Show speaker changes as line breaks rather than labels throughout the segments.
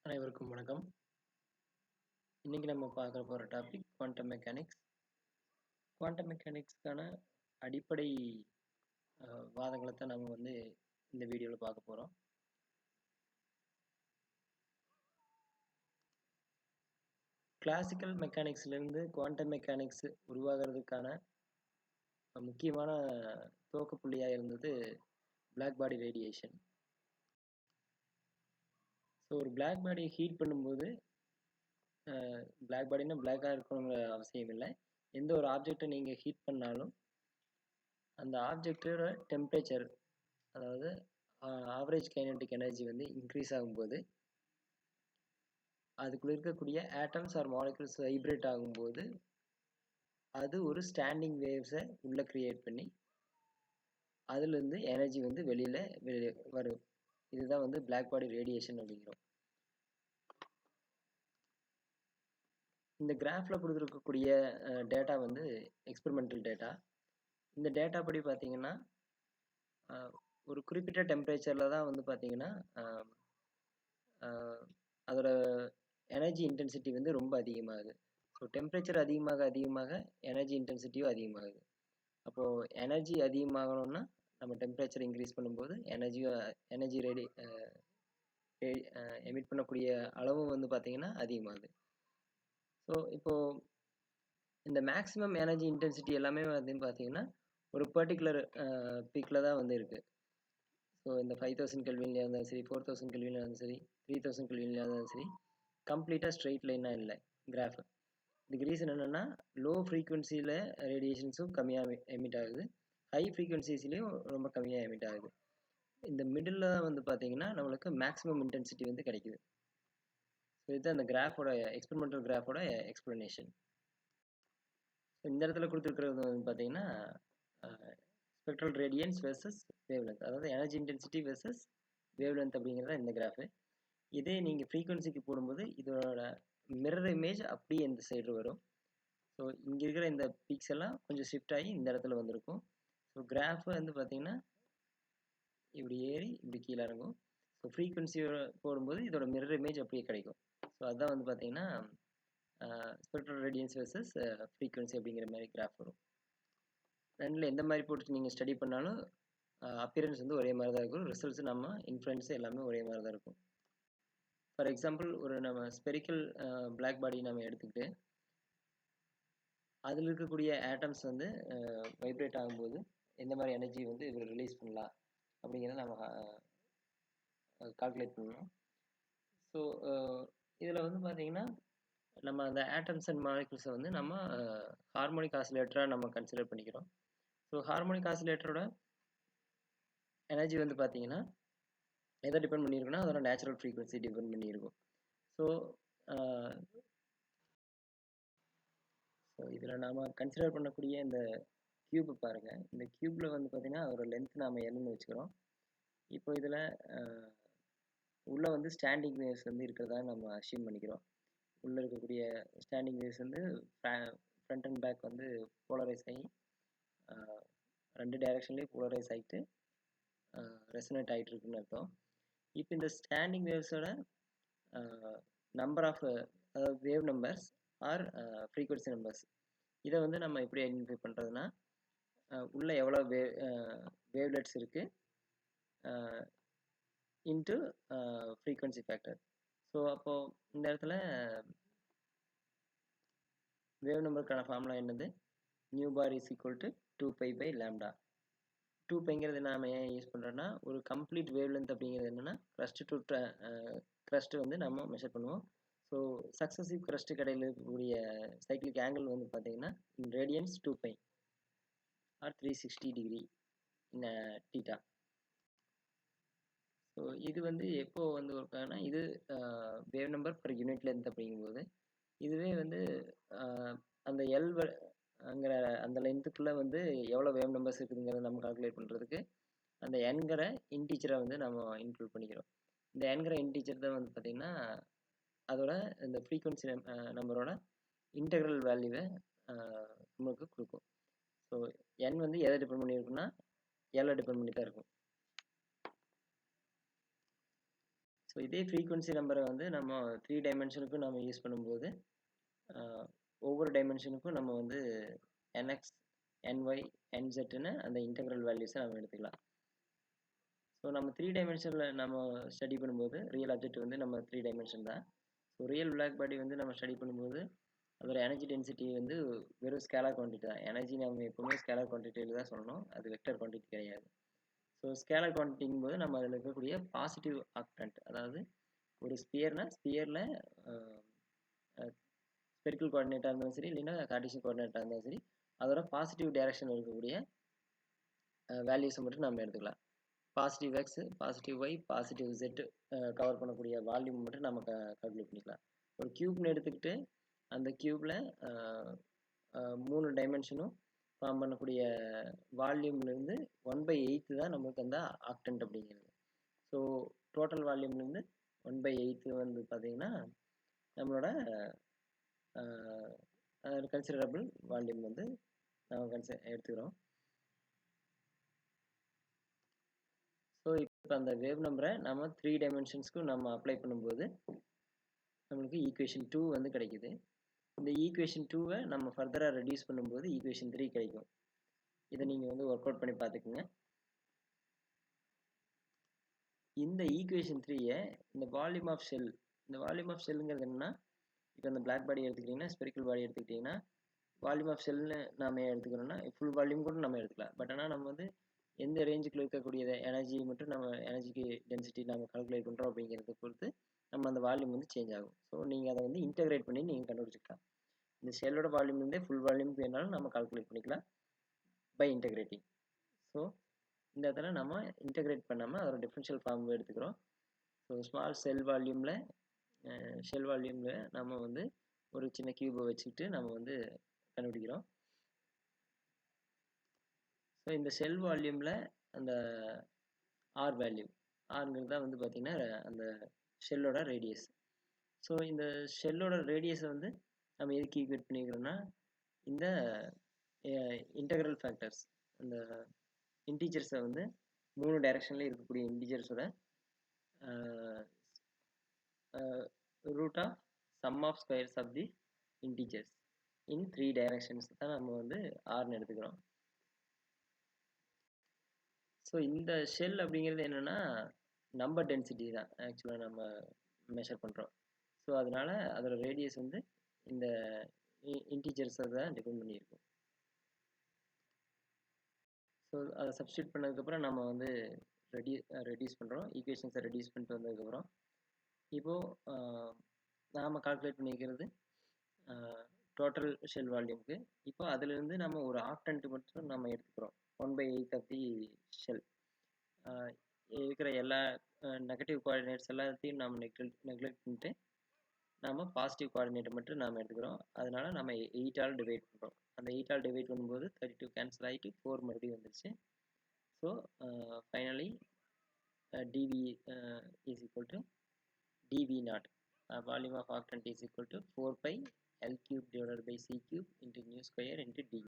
அனைவருக்கும் வணக்கம். இன்னைக்கு நம்ம பார்க்க போற டாபிக் குவாண்டம் மெக்கானிக்ஸ். குவாண்டம் மெக்கானிக்ஸ்க்கான அடிப்படை வாதங்களை தான் நம்ம இந்த வீடியோவில் பார்க்க போகிறோம். கிளாசிக்கல் மெக்கானிக்ஸ்லேருந்து குவாண்டம் மெக்கானிக்ஸ் உருவாகிறதுக்கான முக்கியமான துவக்க புள்ளியாக இருந்தது பிளாக் பாடி ரேடியேஷன். ஸோ ஒரு பிளாக் பாடியை ஹீட் பண்ணும்போது பிளாக் பாடினா பிளாக்காக இருக்கணுங்கிற அவசியம் இல்லை. எந்த ஒரு ஆப்ஜெக்டை நீங்கள் ஹீட் பண்ணாலும் அந்த ஆப்ஜெக்டோட டெம்பரேச்சர், அதாவது ஆவரேஜ் கைனடிக் எனர்ஜி இன்க்ரீஸ் ஆகும்போது அதுக்குள்ள இருக்கக்கூடிய ஆட்டம்ஸ் ஆர் மாலிகுல்ஸ் வைப்ரேட் ஆகும்போது அது ஒரு ஸ்டாண்டிங் வேவ்ஸை உள்ள கிரியேட் பண்ணி அதுலேருந்து எனர்ஜி வெளியில் வரும். இதுதான் பிளாக் பாடி ரேடியேஷன் அப்படிங்கிறோம். இந்த கிராஃபில் கொடுத்துருக்கக்கூடிய டேட்டா எக்ஸ்பெரிமெண்டல் டேட்டா. இந்த டேட்டா படி பார்த்தீங்கன்னா ஒரு குறிப்பிட்ட டெம்பரேச்சரில் தான் பார்த்தீங்கன்னா அதோட எனர்ஜி இன்டென்சிட்டி ரொம்ப அதிகமாகுது. ஸோ டெம்பரேச்சர் அதிகமாக எனர்ஜி இன்டென்சிட்டியும் அதிகமாகுது. அப்போது எனர்ஜி அதிகமாகணும்னா நம்ம டெம்பரேச்சர் இன்க்ரீஸ் பண்ணும்போது எனர்ஜி எமிட் பண்ணக்கூடிய அளவும் பார்த்தீங்கன்னா அதிகமாகுது. ஸோ இப்போது இந்த மேக்ஸிமம் எனர்ஜி இன்டென்சிட்டி எல்லாமே பார்த்தீங்கன்னா ஒரு பர்டிகுலர் பீக்கில் தான் இருக்குது. ஸோ இந்த 5000 கெல்வின்லையாக இருந்தாலும் சரி, 4000 கெல்வின்லையாக இருந்தாலும் சரி, 3000 கெல்வின்லையாக இருந்தாலும் சரி, கம்ப்ளீட்டாக ஸ்ட்ரெயிட் லைனாக இல்லை கிராஃப். இதுக்கு ரீசன் என்னென்னா லோ ஃப்ரீக்குவன்சியில் ரேடியேஷன்ஸும் கம்மியாக எமிட் ஆகுது, ஹை ஃப்ரீக்குவன்சிஸ்லேயும் ரொம்ப கம்மியாக எமிட் ஆகுது. இந்த மிடில் தான் பார்த்தீங்கன்னா நம்மளுக்கு மேக்ஸிமம் இன்டென்சிட்டி கிடைக்குது. ஸோ இதுதான் இந்த கிராஃபோட எக்ஸ்பெரிமெண்டல் கிராஃபோட எக்ஸ்பிளனேஷன். இந்த இடத்துல கொடுத்துருக்கிறது பார்த்தீங்கன்னா ஸ்பெக்ட்ரல் ரேடியன்ஸ் வெர்சஸ் வேவ்லென்த், அதாவது எனர்ஜி இன்டென்சிட்டி வெர்சஸ் வேவ்லென்த் அப்படிங்கிறத இந்த கிராஃபு. இதே நீங்கள் ஃப்ரீக்குவன்சிக்கு போடும்போது இதோட மிரர் இமேஜ் அப்படியே இந்த சைடு வரும். ஸோ இங்கே இருக்கிற இந்த பீக்ஸ் எல்லாம் கொஞ்சம் ஷிஃப்ட் ஆகி இந்த இடத்துல வந்திருக்கும். ஸோ கிராஃபு போட்டிங்கன்னா இப்படி ஏறி இப்படி கீழே இறங்கும். ஸோ ஃப்ரீக்குவன்சியோட போடும்போது இதோட மிரர் இமேஜ் அப்படியே கிடைக்கும். ஸோ அதுதான் பார்த்தீங்கன்னா ஸ்பெக்ட்ரல் ரேடியன்ஸ் வெர்சஸ் ஃப்ரீக்குவன்சி அப்படிங்கிற மாதிரி கிராஃப் வரும். ரெண்டில் எந்த மாதிரி போட்டு நீங்கள் ஸ்டடி பண்ணாலும் அப்பியரன்ஸ் ஒரே மாதிரி தான் இருக்கும். ரிசல்ட்ஸ் நம்ம இன்ஃப்ளூயன்ஸ் எல்லாமே ஒரே மாதிரி தான் இருக்கும். ஃபார் எக்ஸாம்பிள் ஒரு நம்ம ஸ்பெரிக்கல் பிளாக் பாடி நம்ம எடுத்துக்கிட்டு அதில் இருக்கக்கூடிய ஆட்டம்ஸ் வைப்ரேட் ஆகும்போது எந்த மாதிரி எனர்ஜி இவர் ரிலீஸ் பண்ணலாம் அப்படிங்கிறத நம்ம கால்குலேட் பண்ணணும். ஸோ இதில் பார்த்தீங்கன்னா நம்ம அந்த ஆட்டம்ஸ் அண்ட் மாலிகுல்ஸை நம்ம ஹார்மோனிக் ஆசிலேட்டராக நம்ம கன்சிடர் பண்ணிக்கிறோம். ஸோ ஹார்மோனிக் ஆசிலேட்டரோட எனர்ஜி பார்த்தீங்கன்னா எதை டிபெண்ட் பண்ணியிருக்குன்னா அதோட நேச்சுரல் ஃப்ரீக்வன்சி டிபெண்ட் பண்ணியிருக்கும். ஸோ இதில் நாம் கன்சிடர் பண்ணக்கூடிய இந்த கியூப் பாருங்கள். இந்த கியூப்பில் பார்த்தீங்கன்னா அதோட லென்த் நாம் என்னன்னு வச்சுக்கிறோம். இப்போ இதில் உள்ளே ஸ்டாண்டிங் வேவ்ஸ் இருக்கிறதா நம்ம அசியூம் பண்ணிக்கிறோம். உள்ளே இருக்கக்கூடிய standing waves front and back polarise ஆகி ரெண்டு டைரக்ஷன்லேயும் போலரைஸ் ஆகிட்டு ரெசனேட் ஆகிட்டு இருக்குன்னு அர்த்தம். இப்போ இந்த ஸ்டாண்டிங் வேவ்ஸோட நம்பர் ஆஃப், அதாவது wave numbers are frequency numbers, இதை நம்ம எப்படி ஐடென்டிஃபை பண்ணுறதுன்னா உள்ளே எவ்வளோ வேவ்லெட்ஸ் இருக்குது இன்ட்டு ஃப்ரீக்வன்சி ஃபேக்டர். ஸோ அப்போது இந்த இடத்துல வேவ் நம்பருக்கான ஃபார்முலா என்னது? Nu bar is equal to 2π/λ. 2πங்கிறது நாம் ஏன் யூஸ் பண்ணுறோன்னா ஒரு கம்ப்ளீட் வேவ் லென்த் அப்படிங்கிறது என்னென்னா க்ரஸ்ட் டு க்ரஸ்ட் நம்ம மெஷர் பண்ணுவோம். ஸோ சக்ஸஸிவ் க்ரஸ்ட் கடையில் இருக்கக்கூடிய சைக்ளிக் ஆங்கிள் பார்த்தீங்கன்னா in radians 2π or 360 degree in theta. So இது எப்போ ஒர்க் ஆகுனா இது wave number per unit length அப்படிங்கும்போது, இதுவே அந்த அங்கிற அந்த லென்த்துக்குள்ளே எவ்வளோ வேவ் நம்பர்ஸ் இருக்குதுங்கிறத நம்ம கால்குலேட் பண்ணுறதுக்கு அந்த என்கிற இன்டீச்சரை நம்ம இன்க்ளூட் பண்ணிக்கிறோம். இந்த என்கிற இன்டீச்சர் தான் பார்த்தீங்கன்னா அதோட இந்த ஃப்ரீக்வன்சி நம்பரோட இன்டெக்ரல் வேல்யூவை நமக்கு கொடுக்கும். ஸோ என் எதை டிபெண்ட் பண்ணியிருக்குன்னா எல்லை டிபெண்ட் பண்ணி தான் இருக்கும். ஸோ இதே ஃப்ரீக்வன்சி நம்பரை வந்து நம்ம 3 டைமென்ஷனுக்கும் நம்ம யூஸ் பண்ணும்போது ஒவ்வொரு டைமென்ஷனுக்கும் நம்ம வந்து nx, ny, nzன்னு அந்த இன்டெக்ரல் வேல்யூஸை நம்ம எடுத்துக்கலாம். ஸோ நம்ம 3 டைமென்ஷனில் நம்ம ஸ்டடி பண்ணும்போது ரியல் ஆப்ஜெக்ட் வந்து நம்ம 3 டைமென்ஷன் தான். ஸோ ரியல் பிளாக் பாடி வந்து நம்ம ஸ்டடி பண்ணும்போது அதோட எனர்ஜி டென்சிட்டி வந்து வெறும் ஸ்கேலார் குவான்டிட்டி தான். எனர்ஜி நம்ம எப்பவுமே ஸ்கேலார் குவான்டிட்டியில் தான் சொல்லணும், அது வெக்டர் குவான்டிட்டி கிடையாது. ஸோ ஸ்கேலார் குவான்டிட்டிங்கும் போது நம்ம அதில் இருக்கக்கூடிய பாசிட்டிவ் ஆக்டன்ட், அதாவது ஒரு ஸ்பியரில் ஸ்பெரிக்கல் கோஆர்டினேட்டாக இருந்தாலும் சரி, இல்லைன்னா கார்டீசியன் கோஆர்டினேட்டாக இருந்தாலும் சரி, அதோட பாசிட்டிவ் டைரக்ஷன் இருக்கக்கூடிய வேல்யூஸை மட்டும் நம்ம எடுத்துக்கலாம். Positive X, positive Y, positive Z cover பண்ணக்கூடிய வால்யூம் மட்டும் நம்ம கால்குலேட் பண்ணிக்கலாம். ஒரு கியூப்னு எடுத்துக்கிட்டு அந்த கியூப்ல 3 டைமென்ஷனும் ஃபார்ம் பண்ணக்கூடிய வால்யூம்லேருந்து 1/8 தான் நமக்கு அந்த ஆக்டன்ட் அப்படிங்கிறது. ஸோ டோட்டல் வால்யூம்லேருந்து 1/8 வந்து பார்த்தீங்கன்னா நம்மளோட கன்சிடரபிள் வால்யூம் வந்து நம்ம எடுத்துக்கிறோம். ஸோ இப்போ அந்த வேவ் நம்பரை நம்ம 3 டைமென்ஷன்ஸ்க்கும் நம்ம அப்ளை பண்ணும்போது நம்மளுக்கு ஈக்குவேஷன் 2 வந்து கிடைக்குது. இந்த ஈக்குவேஷன் 2வை நம்ம ஃபர்தராக ரெடியூஸ் பண்ணும்போது ஈக்குவேஷன் 3 கிடைக்கும். இதை நீங்கள் வந்து ஒர்க் அவுட் பண்ணி பார்த்துக்குங்க. இந்த ஈக்குவேஷன் 3யை இந்த வால்யூம் ஆஃப் ஷெல், இந்த வால்யூம் ஆஃப் ஷெல்லுங்கிறது என்னன்னா, இப்போ இந்த பிளாக் பாடி எடுத்துக்கிட்டிங்கன்னா, ஸ்பெரிக்கல் பாடி எடுத்துக்கிட்டிங்கன்னா, வால்யூம் ஆஃப் ஷெல்னு நம்ம எடுத்துக்கிறோம்னா ஃபுல் வால்யூம் கூட நம்ம எடுத்துக்கலாம். பட் ஆனால் நம்ம வந்து எந்த ரேஞ்சுக்குள்ள இருக்கக்கூடிய எனர்ஜி மட்டும் நம்ம எனர்ஜிக்கு டென்சிட்டி நம்ம கால்குலேட் பண்ணுறோம் அப்படிங்கிறத பொறுத்து நம்ம அந்த வால்யூம் வந்து சேஞ்ச் ஆகும். ஸோ நீங்கள் அதை வந்து இன்டெகிரேட் பண்ணி நீங்கள் கண்டுபிடிச்சிக்கலாம். இந்த ஷெல்லோட வால்யூம்லேருந்தே ஃபுல் வால்யூம் வேணாலும் நம்ம கால்குலேட் பண்ணிக்கலாம் பை இன்டெகிரேட்டிங். ஸோ இந்த இடத்துல நம்ம இன்டெகிரேட் பண்ணாமல் அதோட டிஃபரன்ஷியல் ஃபார்ம் எடுத்துக்கிறோம். ஸோ ஸ்மால் ஷெல் வால்யூமில் நம்ம வந்து ஒரு சின்ன கியூபை வச்சுக்கிட்டு நம்ம வந்து கண்டுபிடிக்கிறோம். ஸோ இந்த ஷெல் வால்யூமில் அந்த ஆர் வேல்யூ, ஆர்ங்கிறது தான் வந்து பார்த்திங்கன்னா அந்த ஷெல்லோட ரேடியஸ். ஸோ இந்த ஷெல்லோட ரேடியஸை வந்து நம்ம எதுக்கு ஈக்குவேட் பண்ணிக்கிறோம்னா, இந்த இன்டெக்ரல் ஃபேக்டர்ஸ், அந்த இன்டீஜர்ஸை வந்து 3 டைரக்ஷனில் இருக்கக்கூடிய இன்டீஜர்ஸோட root of sum of squares of the integers in 3 டைரக்ஷன்ஸ் தான் நம்ம வந்து ஆர்னு எடுத்துக்கிறோம். ஸோ இந்த ஷெல் அப்படிங்கிறது என்னென்னா நம்பர் டென்சிட்டி தான் ஆக்சுவலாக நம்ம மெஷர் பண்ணுறோம். ஸோ அதனால் அதோட ரேடியஸ் வந்து இந்த இன்டீஜர்ஸை தான் டிபெண்ட் பண்ணியிருக்கும். ஸோ அதை சப்ஸ்டியூட் பண்ணதுக்கப்புறம் நம்ம வந்து ரெடியூஸ் பண்ணுறோம். ஈக்குவேஷன்ஸை ரெடியூஸ் பண்ணிட்டு வந்ததுக்கப்புறம் இப்போது நாம் கால்குலேட் பண்ணிக்கிறது டோட்டல் ஷெல் வால்யூமுக்கு. இப்போ அதிலிருந்து நம்ம ஒரு ஆக்டன்ட் மட்டும் நம்ம எடுத்துக்கிறோம். 1/8 ஆஃப் தி ஷெல் இருக்கிற எல்லா நெகட்டிவ் கோஆர்டினேட்ஸ் எல்லாத்தையும் நம்ம நெக்லெக்ட் பண்ணிட்டு நம்ம பாசிட்டிவ் கோஆர்டினேட்டை மட்டும் நாம் எடுத்துக்கிறோம். அதனால் நம்ம 8ஆல் டிவைட் பண்ணுறோம். அந்த 8ஆல் டிவைட் பண்ணும்போது 32 கேன்சல் ஆகிட்டு 4 மறுபடியும் வந்துருச்சு. So finally D V is equal to D V not, volume of octant is equal to 4π L cube divided by C cube into nu square into du.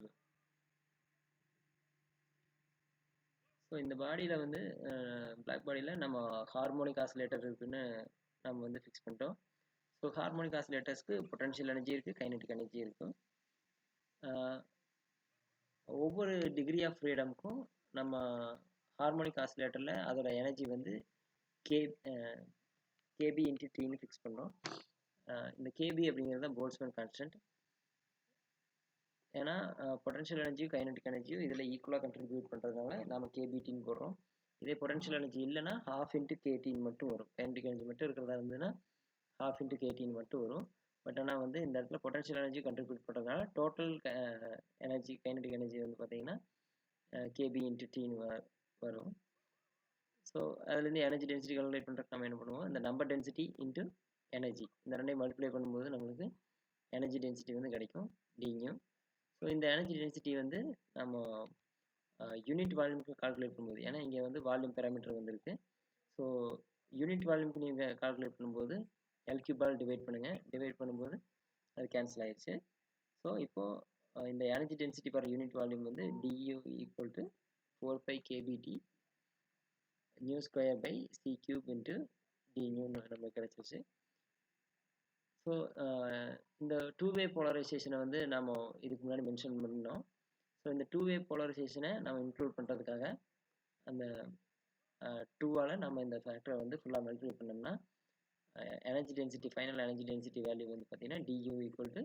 So இந்த பாடியில் வந்து பிளாக் பாடியில் நம்ம ஹார்மோனிக் ஆசிலேட்டர் இருக்குன்னு நம்ம வந்து ஃபிக்ஸ் பண்ணிட்டோம். ஸோ ஹார்மோனிக் ஆசிலேட்டர்ஸ்க்கு பொட்டன்ஷியல் எனர்ஜி இருக்குது, கைனடிக் எனர்ஜி இருக்கும். ஒவ்வொரு டிகிரி ஆஃப் ஃப்ரீடமுக்கும் நம்ம ஹார்மோனிக் ஆசிலேட்டரில் அதோட எனர்ஜி வந்து கேபி இன்ட்டு டின்னு ஃபிக்ஸ் பண்ணுறோம். இந்த கேபி அப்படிங்கிறது தான் போல்ட்ஸ்மேன் கான்ஸ்டன்ட். ஏன்னா பொட்டன்ஷியல் எனர்ஜியும் கைனடிக் எனர்ஜியும் இதில் ஈக்குவலாக கண்ட்ரிபியூட் பண்ணுறதுனால நம்ம கேபிடின்னு போடுறோம். இதே பொட்டன்ஷியல் எனர்ஜி இல்லைன்னா 1/2 × KTன்னு மட்டும் வரும். கைனடிக் எனர்ஜி மட்டும் இருக்கிறதா இருந்ததுன்னா 1/2 × KTன்னு மட்டும் வரும். பட் ஆனால் வந்து இந்த இடத்துல பொட்டன்ஷியல் எனர்ஜி கண்ட்ரிபியூட் பண்ணுறதுனால டோட்டல் எனர்ஜி, கைனடிக் எனர்ஜி வந்து பார்த்தீங்கன்னா கேபி இன்ட்டு டின்னு வரும். ஸோ அதுலேருந்து எனர்ஜி டென்சிட்டி கால்குலேட் பண்ணுறதுக்கு நம்ம என்ன பண்ணுவோம், இந்த நம்பர் டென்சிட்டி இன்ட்டு எனர்ஜி இந்த ரெண்டையும் மல்டிப்ளை பண்ணும்போது நம்மளுக்கு எனர்ஜி டென்சிட்டி வந்து கிடைக்கும் டிங்கும். ஸோ இந்த எனர்ஜி டென்சிட்டி வந்து நம்ம யூனிட் வால்யூமுக்கு கால்குலேட் பண்ணும்போது, ஏன்னா இங்கே வந்து வால்யூம் பேராமீட்டர் வந்துருக்கு. ஸோ யூனிட் வால்யூமுக்கு நீங்கள் கால்குலேட் பண்ணும்போது எல் கியூபால் டிவைட் பண்ணுங்கள். டிவைட் பண்ணும்போது அது கேன்சல் ஆயிடுச்சு. ஸோ இப்போது இந்த energy density per unit volume வந்து D U equal to 4π kBT nu square by C cube into டியூன்னு நமக்கு கிடைச்சிருச்சு. ஸோ இந்த டூ வே போலரைசேஷனை வந்து நம்ம இதுக்கு முன்னாடி மென்ஷன் பண்ணோம். ஸோ இந்த டூ வே போலரைசேஷனை நம்ம இன்க்ளூட் பண்ணுறதுக்காக அந்த டூவால் நம்ம இந்த ஃபேக்டரை வந்து ஃபுல்லாக மல்டிப்ளை பண்ணோம்னா energy density final energy density value வந்து பார்த்தீங்கன்னா du equal to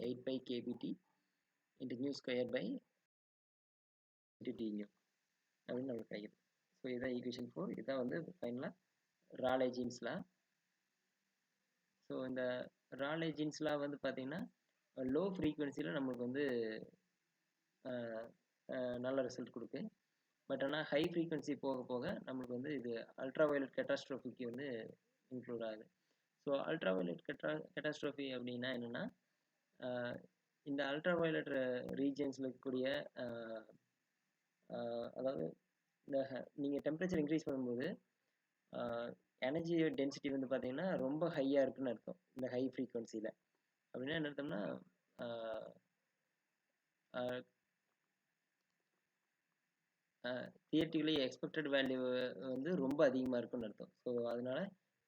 8 kBT into nu square by D nu அப்படின்னு நமக்கு கிடைக்குது. ஸோ இதுதான் ஈக்குவேஷன் 4. இதுதான் வந்து ஃபைனலாக ராலே ஜீன்ஸ் லா. ஸோ இந்த ராலே ஜீன்ஸ் லா வந்து பார்த்தீங்கன்னா லோ ஃப்ரீக்குவென்சியில் நம்மளுக்கு வந்து நல்ல ரிசல்ட் கொடுக்கு. பட் ஆனால் ஹை ஃப்ரீக்குவென்சி போக போக நம்மளுக்கு வந்து இது அல்ட்ரா வயலட் கேட்டாஸ்ட்ரோஃபிக்கு வந்து இன்க்ளூட் ஆகுது. ஸோ அல்ட்ரா வயலட் கேட்டாஸ்ட்ரோஃபி அப்படின்னா என்னென்னா இந்த அல்ட்ரா வயலட் ரீஜன்ஸில் இருக்கக்கூடிய அதாவது இந்த நீங்கள் டெம்பரேச்சர் இன்க்ரீஸ் பண்ணும்போது எனர்ஜி டென்சிட்டி வந்து பார்த்தீங்கன்னா ரொம்ப ஹையாக இருக்குன்னு அர்த்தம். இந்த ஹை ஃப்ரீக்குவென்சியில் அப்படின்னா என்ன அர்த்தம்னா தியரிட்டிக்கலி எக்ஸ்பெக்டட் வேல்யூ வந்து ரொம்ப அதிகமாக இருக்குன்னு அர்த்தம். ஸோ அதனால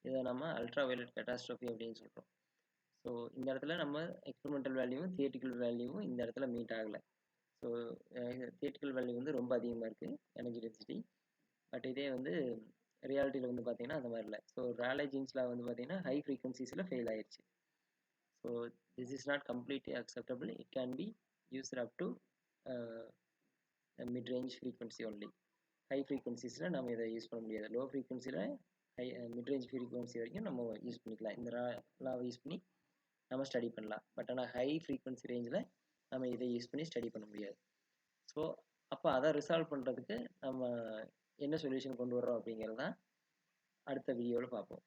இதை நம்ம அல்ட்ரா வயலட் கேட்டாஸ்ட்ரோஃபி அப்படின்னு சொல்கிறோம். ஸோ இந்த இடத்துல நம்ம எக்ஸ்பெரிமெண்டல் வேல்யூவும் தியரிட்டிக்கல் வேல்யூவும் இந்த இடத்துல மீட் ஆகலை. ஸோ தியரிட்டிக்கல் வேல்யூ வந்து ரொம்ப அதிகமாக இருக்குது எனர்ஜி டென்சிட்டி. பட் இதே வந்து ரியாலிட்டியில் வந்து பார்த்தீங்கன்னா அந்த மாதிரி இல்லை. ஸோ ராலே ஜீன்ஸ் லா வந்து பார்த்தீங்கன்னா ஹை ஃப்ரீக்வன்சிஸில் ஃபெயில் ஆயிடுச்சு. So this is not completely acceptable. It can be used up to mid range frequency only. High ஃப்ரீக்வன்சிஸில் நம்ம இதை யூஸ் பண்ண முடியாது. லோ ஃப்ரீக்வன்சியில் மிட் ரேஞ்ச் ஃப்ரீக்வன்சி வரைக்கும் நம்ம யூஸ் பண்ணிக்கலாம். இந்த லாவை யூஸ் பண்ணி நம்ம ஸ்டடி பண்ணலாம். பட் ஆனால் ஹை ஃப்ரீக்வன்சி ரேஞ்சில் நம்ம இதை யூஸ் பண்ணி ஸ்டடி பண்ண முடியாது. ஸோ அப்போ அதை ரிசால்வ் பண்ணுறதுக்கு நம்ம என்ன சொல்யூஷன் கொண்டு வர்றோம் அப்படிங்கிறது தான் அடுத்த வீடியோவில் பார்ப்போம்.